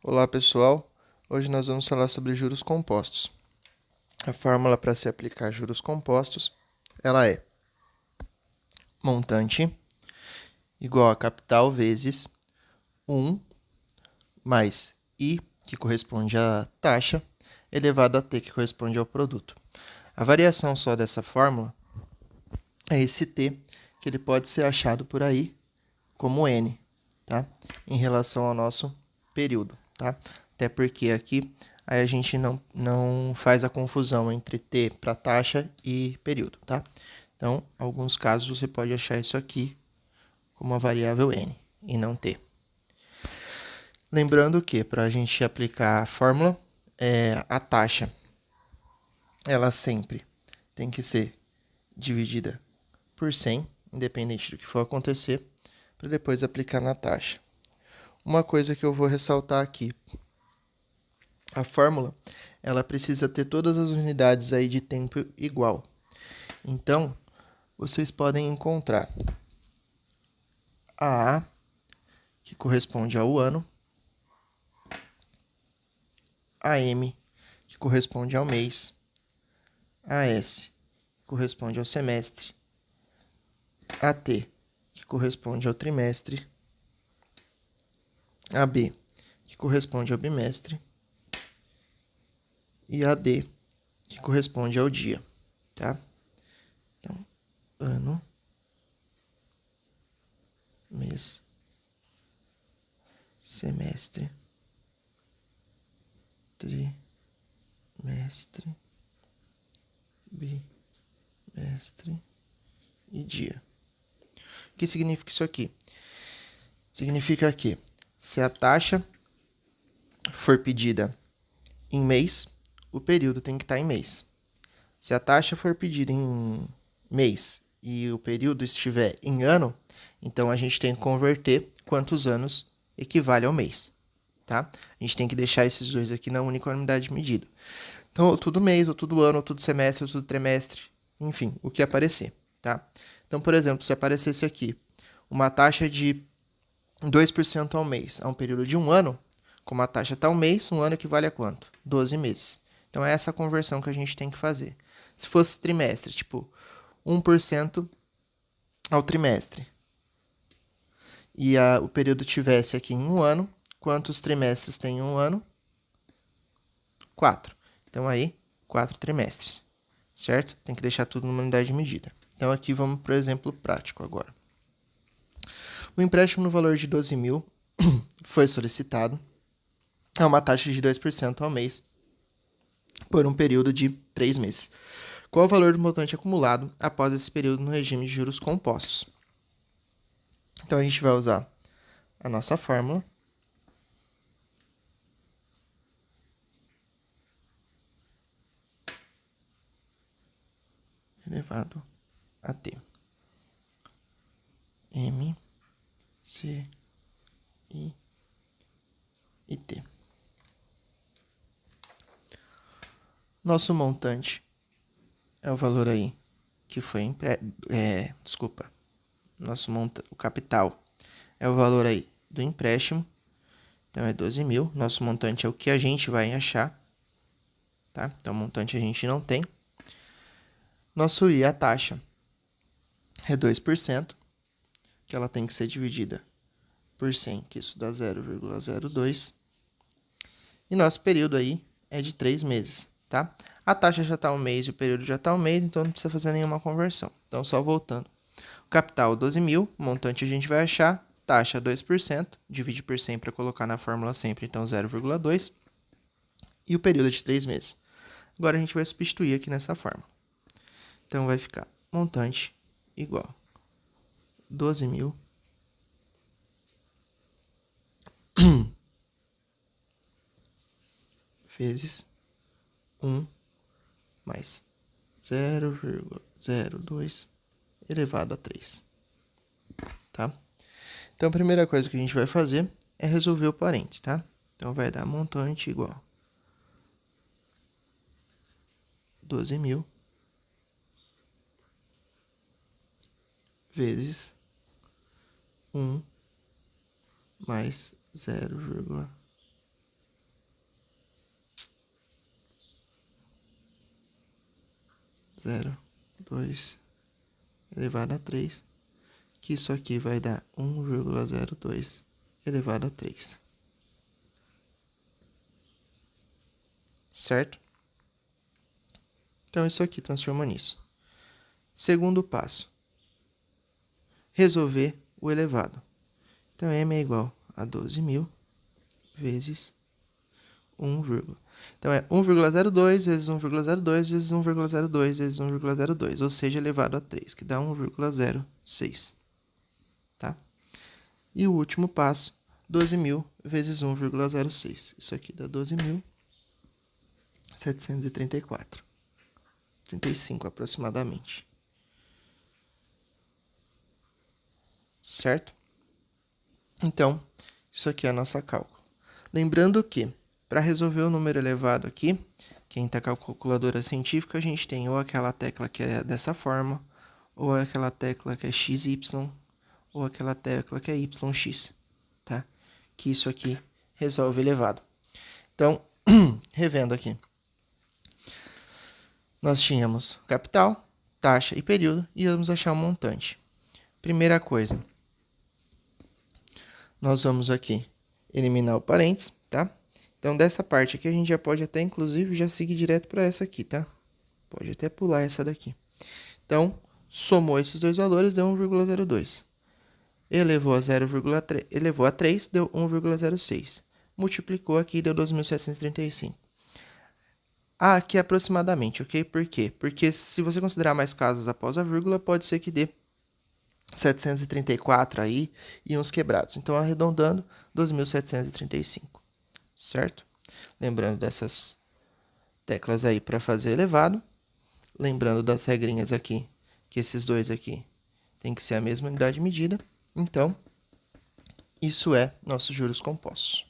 Olá pessoal, hoje nós vamos falar sobre juros compostos. A fórmula para se aplicar juros compostos, ela é montante igual a capital vezes 1 mais I, que corresponde à taxa, elevado a T, que corresponde ao produto. A variação só dessa fórmula é esse T, que ele pode ser achado por aí como N, tá? Em relação ao nosso período, tá? Até porque aqui aí a gente não faz a confusão entre T para taxa e período, tá? Então, em alguns casos você pode achar isso aqui como uma variável N e não T. Lembrando que para a gente aplicar a fórmula, a taxa ela sempre tem que ser dividida por 100, independente do que for acontecer, para depois aplicar na taxa. Uma coisa que eu vou ressaltar aqui, a fórmula ela precisa ter todas as unidades aí de tempo igual. Então, vocês podem encontrar a A, que corresponde ao ano, a M, que corresponde ao mês, a S, que corresponde ao semestre, a T, que corresponde ao trimestre, a B, que corresponde ao bimestre, e a D, que corresponde ao dia, tá? Então, ano, mês, semestre, trimestre, bimestre e dia. O que significa isso aqui? Significa que se a taxa for pedida em mês, o período tem que estar em mês. Se a taxa for pedida em mês e o período estiver em ano, então a gente tem que converter quantos anos equivale ao mês, tá? A gente tem que deixar esses dois aqui na única unidade de medida. Então, ou tudo mês, ou tudo ano, ou tudo semestre, ou tudo trimestre, enfim, o que aparecer, tá? Então, por exemplo, se aparecesse aqui uma taxa de 2% ao mês a um período de um ano, como a taxa está um mês, um ano equivale a quanto? 12 meses. Então, é essa conversão que a gente tem que fazer. Se fosse trimestre, tipo, 1% ao trimestre, e o período tivesse aqui em um ano, quantos trimestres tem em um ano? 4. Então, aí, 4 trimestres, certo? Tem que deixar tudo numa unidade de medida. Então, aqui vamos para o exemplo prático agora. O empréstimo no valor de 12 mil foi solicitado a uma taxa de 2% ao mês por um período de 3 meses. Qual o valor do montante acumulado após esse período no regime de juros compostos? Então, a gente vai usar a nossa fórmula. Elevado a T. M, C, I e T. Nosso montante é o valor aí que foi o capital é o valor aí do empréstimo. Então é 12 mil. Nosso montante é o que a gente vai achar, tá? Então montante a gente não tem. Nosso I, a taxa, é 2%, que ela tem que ser dividida por 100, que isso dá 0,02. E nosso período aí é de 3 meses, tá? A taxa já está um mês e o período já está um mês, então não precisa fazer nenhuma conversão. Então, só voltando. O capital, 12 mil, montante a gente vai achar, taxa 2%, divide por 100 para colocar na fórmula sempre, então 0,2. E o período é de 3 meses. Agora a gente vai substituir aqui nessa fórmula. Então, vai ficar montante igual 12 mil vezes 1 mais 0,02 elevado a 3. Tá? Então, a primeira coisa que a gente vai fazer é resolver o parênteses, tá? Então, vai dar montante igual 12 mil vezes 1 mais 0,02 0,02 elevado a 3, que isso aqui vai dar 1,02 elevado a 3. Certo? Então, isso aqui transforma nisso. Segundo passo. Resolver o elevado. Então, m é igual a 12.000 vezes 1, então, é 1,02 vezes 1,02 vezes 1,02 vezes 1,02, ou seja, elevado a 3, que dá 1,06. Tá? E o último passo, 12.000 vezes 1,06. Isso aqui dá 12.734. 35 aproximadamente. Certo? Então, isso aqui é a nossa cálculo. Lembrando que, para resolver o número elevado aqui, quem está com a calculadora científica, a gente tem ou aquela tecla que é dessa forma, ou aquela tecla que é XY, ou aquela tecla que é YX, tá? Que isso aqui resolve elevado. Então, revendo aqui. Nós tínhamos capital, taxa e período, e vamos achar um montante. Primeira coisa, nós vamos aqui eliminar o parênteses, tá? Então, dessa parte aqui, a gente já pode até, inclusive, já seguir direto para essa aqui, tá? Pode até pular essa daqui. Então, somou esses dois valores, deu 1,02. Elevou a 3, deu 1,06. Multiplicou aqui, deu 2.735. Aqui aproximadamente, ok? Por quê? Porque se você considerar mais casas após a vírgula, pode ser que dê 734 aí e uns quebrados. Então, arredondando, 2.735, certo? Lembrando dessas teclas aí para fazer elevado. Lembrando das regrinhas aqui, que esses dois aqui tem que ser a mesma unidade de medida. Então, isso é nossos juros compostos.